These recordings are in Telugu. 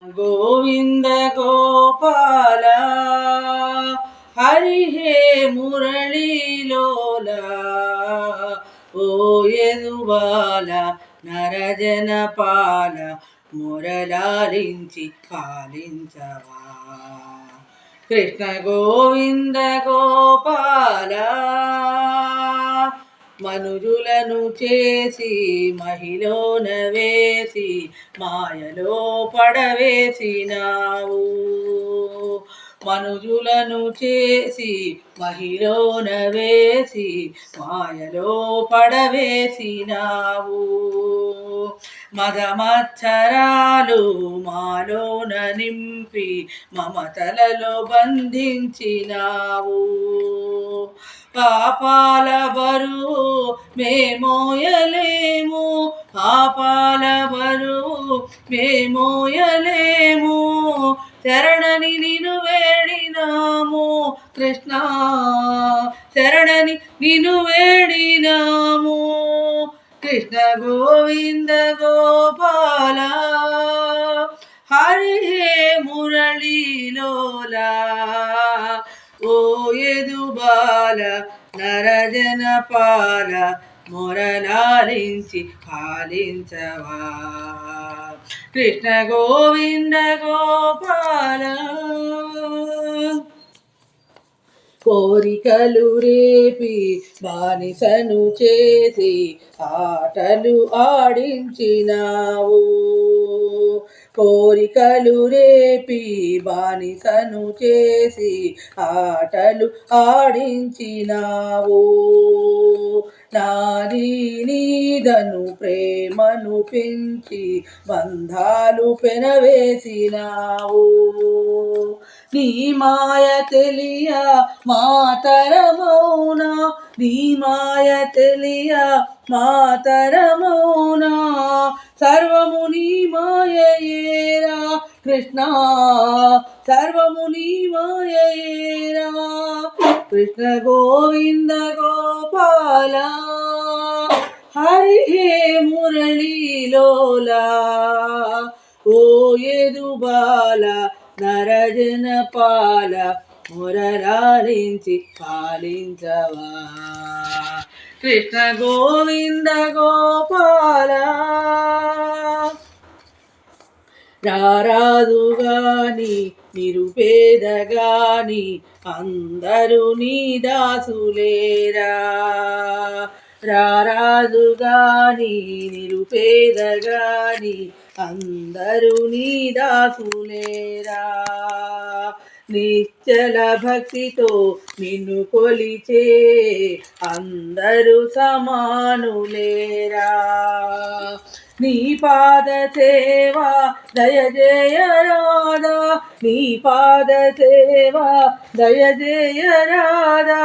గోవింద గోపాల హరి హే మురళీలోల ఓ యదుబాల నరజన పాల మురళాలించి పాలించవా కృష్ణ గోవింద గోపాల మనుజులను చేసి మహిలోన వేసి మాయలో పడవేసినావు మనుజులను చేసి మహిలోన వేసి మాయలో పడవేసినావు మదమచ్చరాలు మాలోన నింపి మమతలలో బంధించినావు పాపాల బరువు మేమోయలేము పాపాల బరువు మేమోయలేము శరణని నిన్ను వేడినాము కృష్ణ శరణని నిన్ను వేడినాము కృష్ణ గోవింద గోపాల హరి హే మురళీలోల ఓ యదుబాల నరజన పాల మొరలాలించి పాలించవా కృష్ణ గోవింద గోపాల కోరికలు రేపి బానిసను చేసి ఆటలు ఆడించినావు కోరికలు రేపి బానిసను చేసి ఆటలు ఆడించినావు నాది నీదను ప్రేమను పెంచి బంధాలు పెనవేసినావు నీ మాయ తెలియ మాతరమౌనా నీ మాయ తెలియ మాతరమౌనా సర్వము నీ మాయయేరా కృష్ణ సర్వము నీ మాయయేరా కృష్ణ గోవింద గోపాల హరి హే మురళీలోల ఓ యదుబాల నరజన పాల మురళాలించి పాలించవా కృష్ణ గోవింద గోపాల రారాజుగాని నిరుపేదగాని అందరూ నీ దాసులేరా రారాజుగాని నిరుపేదగాని అందరూ నీ దాసులేరా నిశ్చల భక్తితో నిన్ను కొలిచే అందరూ సమానులేరా నీ పాద సేవా దయజయ రాధా నీ పాద సేవా దయజయ రాధా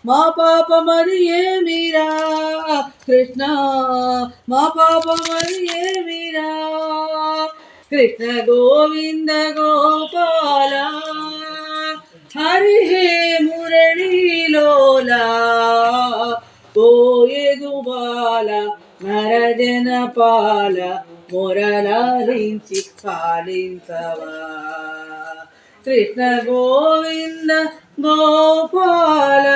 మా పాపమది ఏమిరా కృష్ణ మా పాపమది ఏమిరా కృష్ణ గోవింద గోపాల హరి హే మురళీలోల ఓ యదుబాల నరజన పాల మొరలాలించి పాలించవా కృష్ణ గోవింద గోపాల